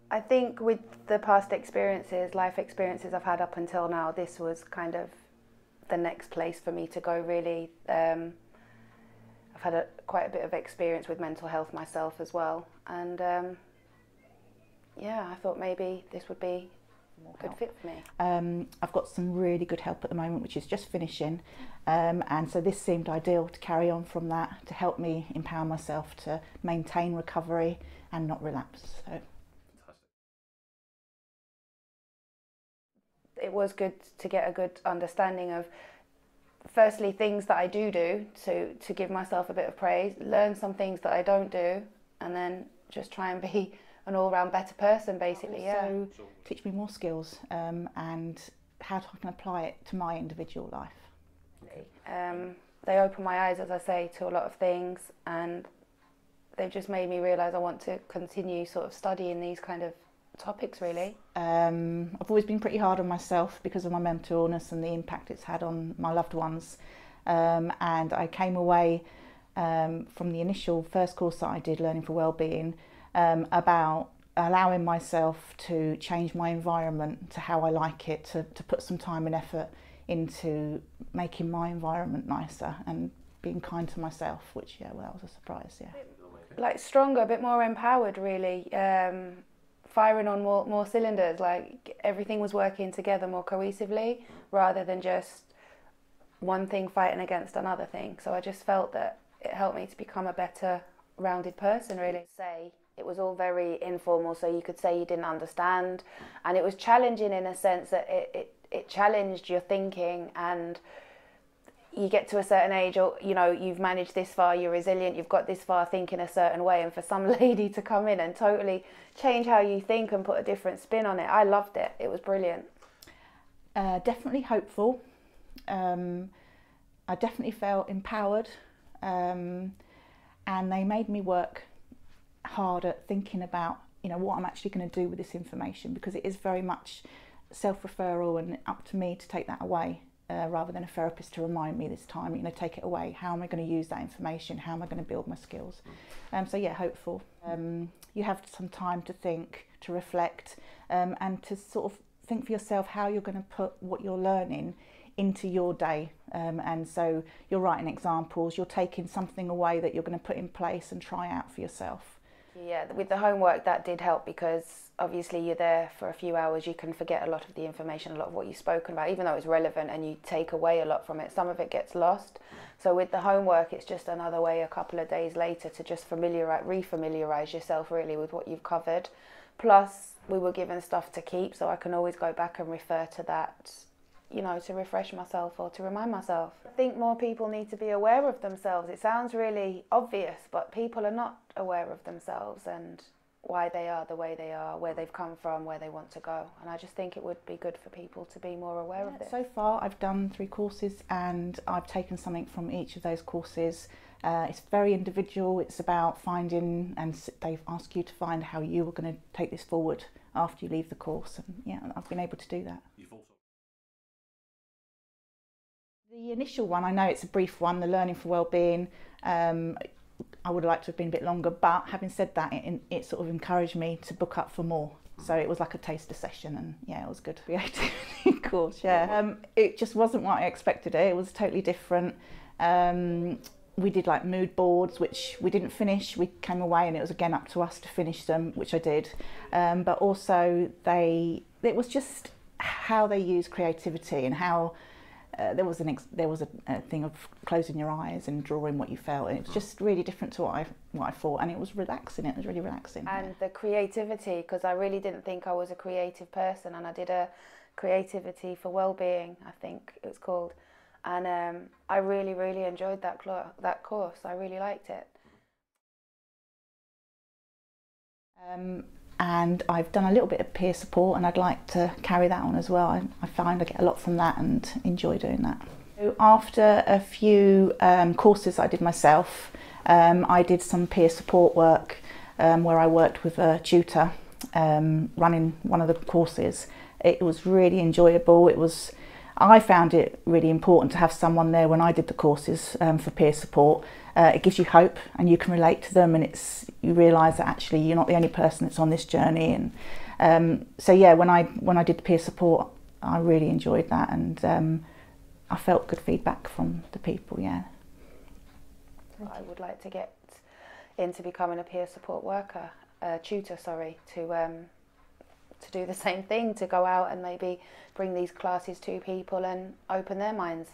I think with the past experiences, life experiences I've had up until now, this was kind of the next place for me to go, really. I've had quite a bit of experience with mental health myself as well, and yeah, I thought maybe this would be a good fit for me. I've got some really good help at the moment, which is just finishing, and so this seemed ideal to carry on from that, to help me empower myself to maintain recovery and not relapse. So. It was good to get a good understanding of, firstly, things that I do to give myself a bit of praise, learn some things that I don't do, and then just try and be an all-round better person, basically. Yeah. Teach me more skills and how I can apply it to my individual life. They open my eyes, as I say, to a lot of things, and they've just made me realise I want to continue sort of studying these kind of topics, really. I've always been pretty hard on myself because of my mental illness and the impact it's had on my loved ones, and I came away from the initial first course that I did, Learning for Wellbeing, about allowing myself to change my environment to how I like it, to put some time and effort into making my environment nicer and being kind to myself, which, yeah, well, that was a surprise, yeah. Like stronger, a bit more empowered, really. Firing on more cylinders, like everything was working together more cohesively rather than just one thing fighting against another thing. So I just felt that it helped me to become a better rounded person, really. Say it was all very informal, so you could say you didn't understand, and it was challenging in a sense that it challenged your thinking, and you get to a certain age, or you know, you've managed this far, you're resilient, you've got this far thinking a certain way, and for some lady to come in and totally change how you think and put a different spin on it, I loved it. It was brilliant. Definitely hopeful. I definitely felt empowered, and they made me work hard at thinking about, you know, what I'm actually going to do with this information, because it is very much self-referral and up to me to take that away. Rather than a therapist to remind me this time, you know, take it away. How am I going to use that information? How am I going to build my skills? So yeah, hopeful. You have some time to think, to reflect, and to sort of think for yourself how you're going to put what you're learning into your day. And so you're writing examples, you're taking something away that you're going to put in place and try out for yourself. Yeah, with the homework that did help, because obviously you're there for a few hours, you can forget a lot of the information, a lot of what you've spoken about, even though it's relevant and you take away a lot from it, some of it gets lost. So with the homework, it's just another way a couple of days later to just re-familiarise yourself really with what you've covered. Plus, we were given stuff to keep, so I can always go back and refer to that, you know, to refresh myself or to remind myself. I think more people need to be aware of themselves. It sounds really obvious, but people are not aware of themselves and why they are the way they are, where they've come from, where they want to go. And I just think it would be good for people to be more aware of this. So far I've done 3 courses and I've taken something from each of those courses. It's very individual. It's about finding, and they ask you to find how you are going to take this forward after you leave the course. And yeah, I've been able to do that. The initial one, I know it's a brief one, the Learning for Wellbeing, I would like to have been a bit longer, but having said that, it sort of encouraged me to book up for more. So it was like a taster session, and yeah, it was good. Creativity course, yeah. It just wasn't what I expected it. It was totally different. We did like mood boards, which we didn't finish. We came away and it was again up to us to finish them, which I did. But also it was just how they use creativity and how there was a thing of closing your eyes and drawing what you felt, and it was just really different to what I thought, and it was relaxing. It was really relaxing. And the creativity, because I really didn't think I was a creative person, and I did a creativity for wellbeing, I think it was called, and I really, really enjoyed that course. I really liked it. And I've done a little bit of peer support, and I'd like to carry that on as well. I find I get a lot from that and enjoy doing that. So after a few courses I did myself, I did some peer support work where I worked with a tutor running one of the courses. It was really enjoyable. I found it really important to have someone there when I did the courses for peer support. It gives you hope and you can relate to them, and you realise that actually you're not the only person that's on this journey. And so yeah, when I did the peer support, I really enjoyed that, and I felt good feedback from the people. Yeah. I would like to get into becoming a peer support worker, tutor, sorry, to do the same thing, to go out and maybe bring these classes to people and open their minds.